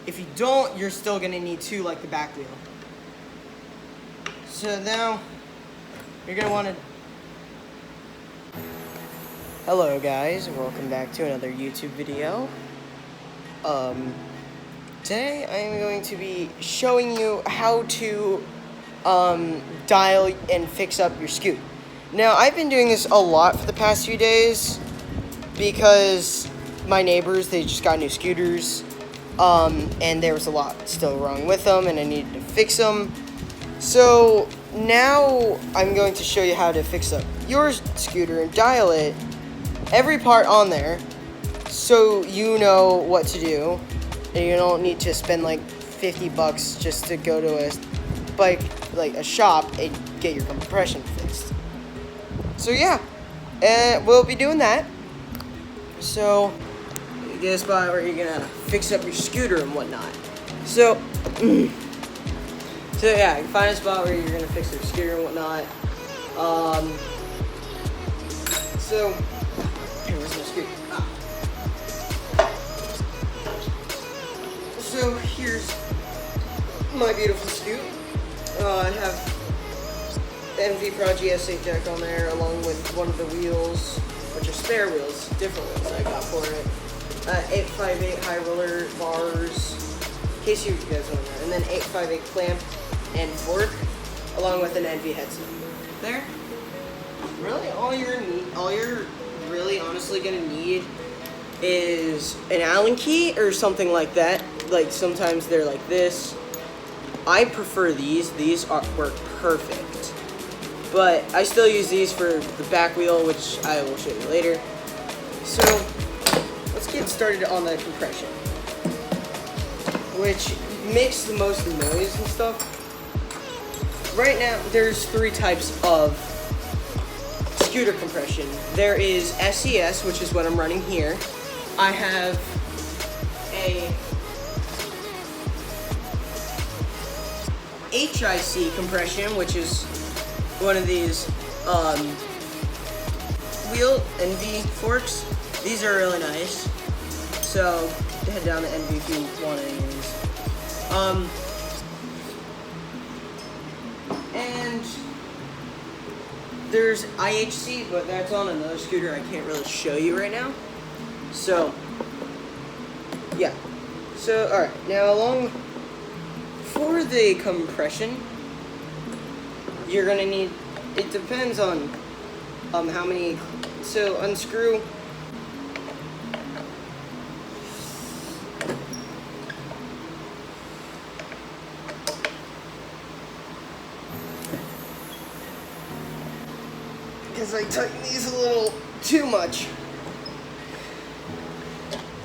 If you don't, you're still gonna need two like the back wheel. So now, you're gonna wanna... Hello guys, welcome back to another YouTube video. Today I am going to be showing you how to dial and fix up your scoot. Now I've been doing this a lot for the past few days because my neighbors, they just got new scooters, and there was a lot still wrong with them and I needed to fix them. So now I'm going to show you how to fix up your scooter and dial it, every part on there, so you know what to do and you don't need to spend like $50 just to go to a bike, like a shop, and get your compression fixed. So yeah, we'll be doing that. So you get a spot where you're gonna fix up your scooter and whatnot. So yeah, you find a spot where you're gonna fix your scooter and whatnot. So here, where's my scooter? So here's my beautiful scoot. I have the MV Pro GS8 deck on there, along with one of the wheels, which are spare wheels, different wheels I got for it. 858 high roller bars, in case you guys don't know, and then 858 clamp and fork, along with an NV headset. There. Really, all you're really honestly gonna need is an Allen key or something like that. Like sometimes they're like this. I prefer these. These work perfect. But I still use these for the back wheel, which I will show you later. So let's get started on the compression, which makes the most noise and stuff. Right now, there's three types of scooter compression. There is SES, which is what I'm running here. I have a HIC compression, which is one of these wheel NV forks. These are really nice. So head down to NV if you want any of these. And there's IHC, but that's on another scooter I can't really show you right now. So yeah. So alright, now for the compression, you're gonna need, it depends on how many, so unscrew because I tighten these a little too much.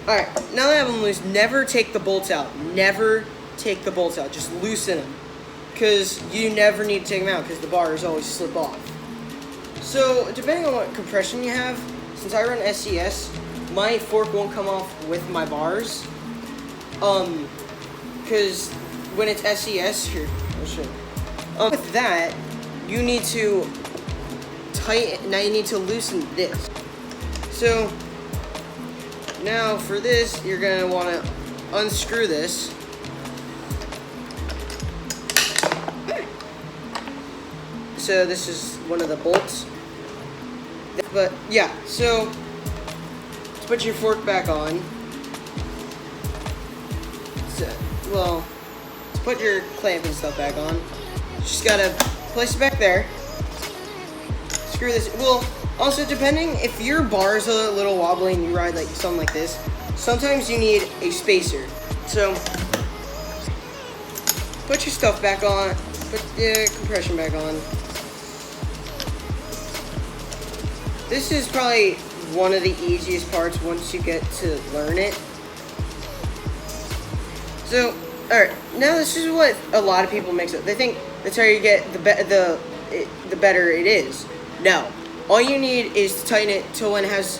Alright, now that I have them loose, never take the bolts out. Never take the bolts out. Just loosen them. Because you never need to take them out because the bars always slip off. So, depending on what compression you have, since I run SES, my fork won't come off with my bars. Because when it's SES, here, I'll show you. With that, you need to tighten, now you need to loosen this. So, now for this, you're going to want to unscrew this. So this is one of the bolts. But yeah, so to put your fork back on, to put your clamp and stuff back on, you just gotta place it back there. Screw this. Well, also depending if your bar is a little wobbly and you ride like something like this, sometimes you need a spacer. So put your stuff back on, put the compression back on. This is probably one of the easiest parts once you get to learn it. So, alright, now this is what a lot of people mix up. They think that's how you get the better it is. No. All you need is to tighten it till when it has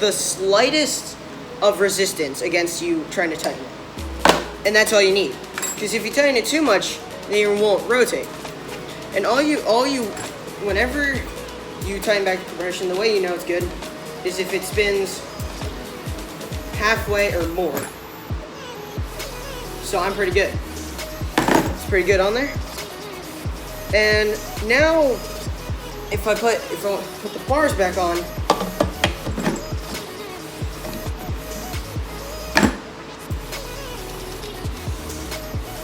the slightest of resistance against you trying to tighten it. And that's all you need. Because if you tighten it too much, then it won't rotate. And whenever you tighten back the compression, the way you know it's good is if it spins halfway or more. So I'm pretty good. It's pretty good on there. And now, if I put the bars back on,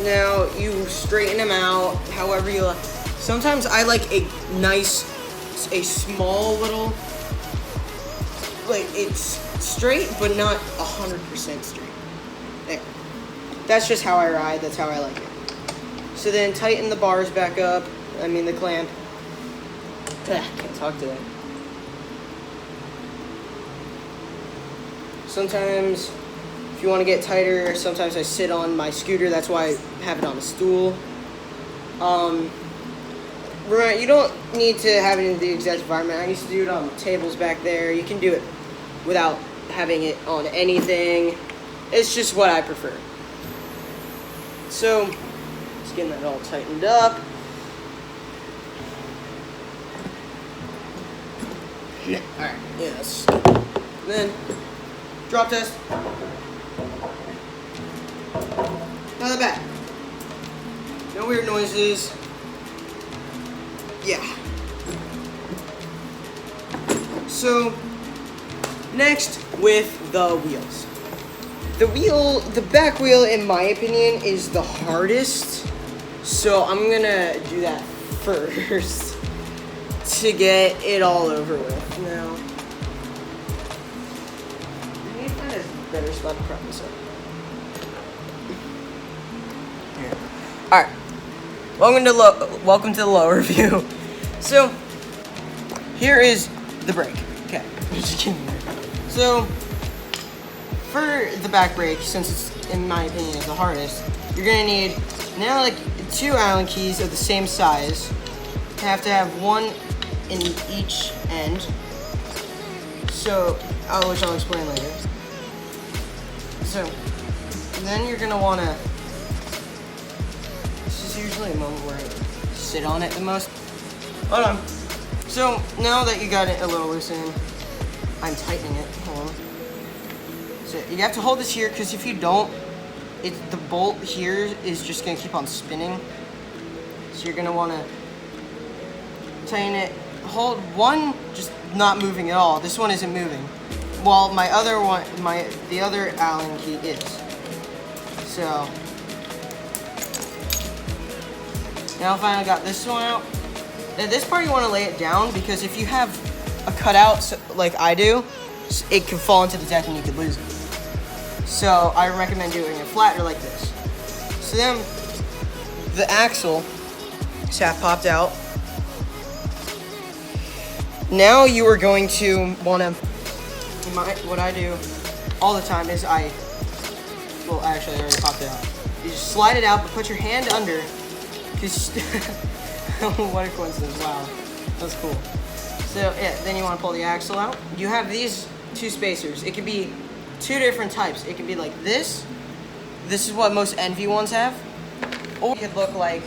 now you straighten them out however you like. Sometimes I like a small little, like it's straight but not 100% straight. There. That's just how I ride. That's how I like it. So then tighten the bars back up. I mean the clamp. Can't talk today. Sometimes, if you want to get tighter, sometimes I sit on my scooter. That's why I have it on a stool. Remember, you don't need to have it in the exact environment. I used to do it on tables back there. You can do it without having it on anything. It's just what I prefer. So, just getting that all tightened up. Alright, yes. Then, drop test. Now the back. No weird noises. Yeah. So, next with the wheels. The back wheel, in my opinion, is the hardest. So I'm gonna do that first to get it all over with. Now, I need to find a better spot to prop this up. Here. All right. Welcome to the lower view. So, here is the brake. Okay, just kidding. So, for the back brake, since it's, in my opinion, is the hardest, you're gonna need now like 2 Allen keys of the same size. You have to have one in each end. So, which I'll explain later. So, then you're gonna wanna. This is usually a moment where I sit on it the most. Hold on. So now that you got it a little loosened, I'm tightening it. Hold on. So you have to hold this here because if you don't, the bolt here is just gonna keep on spinning. So you're gonna wanna tighten it. Hold one, just not moving at all. This one isn't moving. While my other one, the other Allen key is. So now I finally got this one out. Now this part you want to lay it down because if you have a cutout like I do, it can fall into the deck and you could lose it. So I recommend doing it flat or like this. So then the axle shaft popped out. Now you are going to want to, what I do all the time is well actually I already popped it out. You just slide it out but put your hand under. What a coincidence, wow, that's cool. So yeah, then you want to pull the axle out. You have these 2 spacers. It could be 2 different types. It could be like this. This is what most Envy ones have. Or it could look like,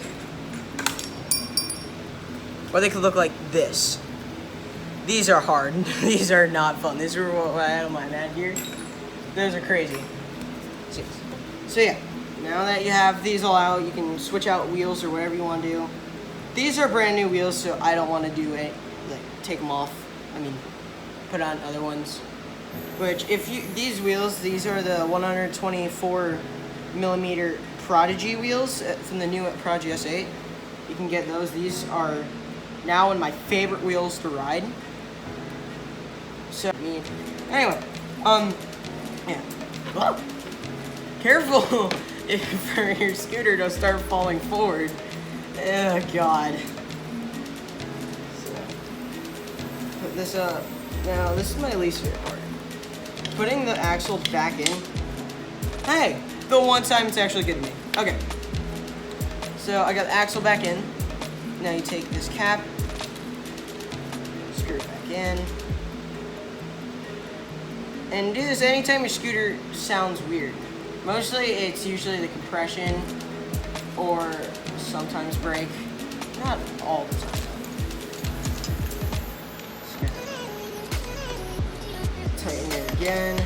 or they could look like this. These are hard. These are not fun. These are what I had on my Mad Gear. Those are crazy. So yeah. Now that you have these all out, you can switch out wheels or whatever you want to do. These are brand new wheels, so I don't want to do it, like take them off. I mean, put on other ones. Which, these wheels, these are the 124mm Prodigy wheels from the new Prodigy S8. You can get those. These are now one of my favorite wheels to ride. So, anyway, yeah. Whoa. Careful! For your scooter to start falling forward. Oh god. So, put this up. Now this is my least favorite part. Putting the axle back in. Hey, the one time it's actually good to me. Okay. So I got the axle back in. Now you take this cap, screw it back in. And do this anytime your scooter sounds weird. Mostly, it's usually the compression or sometimes brake. Not all the time. Tighten it again.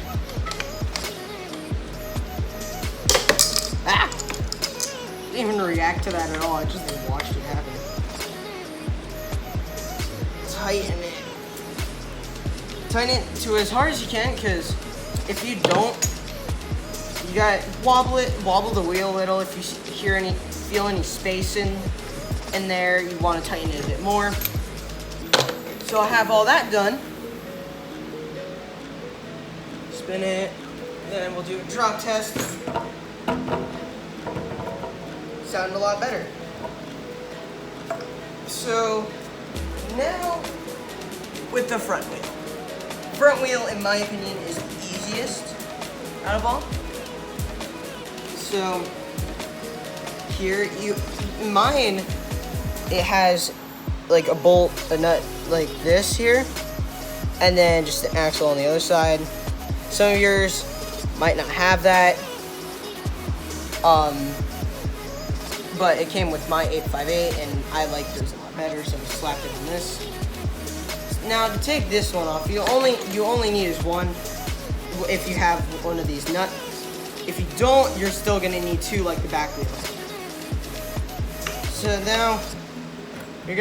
Ah! didn't even react to that at all. I just watched it happen. Tighten it. Tighten it to as hard as you can, because if you don't, you got wobble the wheel a little. If you feel any space in there, you want to tighten it a bit more. So I'll have all that done. Spin it, then we'll do a drop test. Sounded a lot better. So now with the front wheel. Front wheel, in my opinion, is the easiest out of all. So here, mine, it has like a bolt, a nut like this here, and then just the axle on the other side. Some of yours might not have that, but it came with my 858, and I like those a lot better, so I slapped it on this. Now to take this one off, you only need is one if you have one of these nuts. If you don't, you're still gonna need two like the back wheel. So now what you're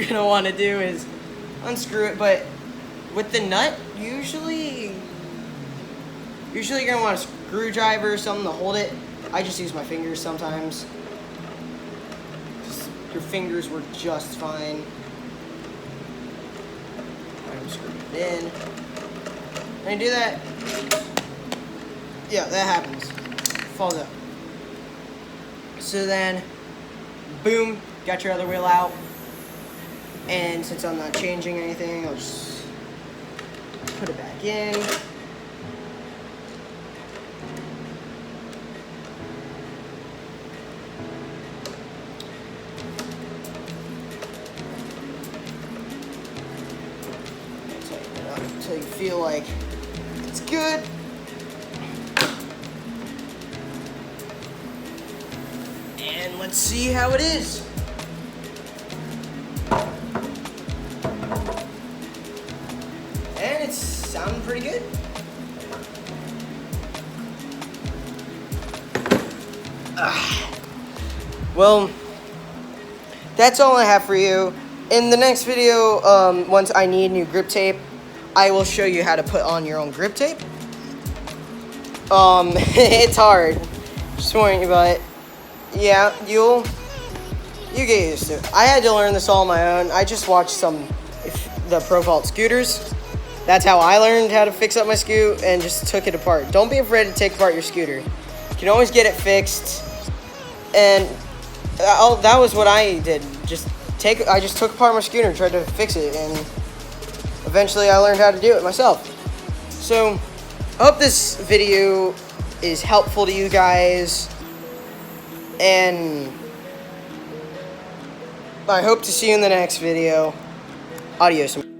gonna want to do is unscrew it, but with the nut, usually you're gonna want a screwdriver or something to hold it. I just use my fingers sometimes. Your fingers work just fine. I'm screwing it in. When you do that, yeah, that happens. Falls out. So then, boom, got your other wheel out. And since I'm not changing anything, I'll just put it back in. Tighten it up until you feel like it's good. And let's see how it is. And it's sounding pretty good. Well, that's all I have for you. In the next video, once I need new grip tape, I will show you how to put on your own grip tape. It's hard. Just warning you about it. Yeah, you get used to it. I had to learn this all on my own. I just watched the Pro Vault scooters. That's how I learned how to fix up my scoot and just took it apart. Don't be afraid to take apart your scooter. You can always get it fixed. And that was what I did. I just took apart my scooter and tried to fix it, and eventually I learned how to do it myself. So I hope this video is helpful to you guys, and I hope to see you in the next video. Adios.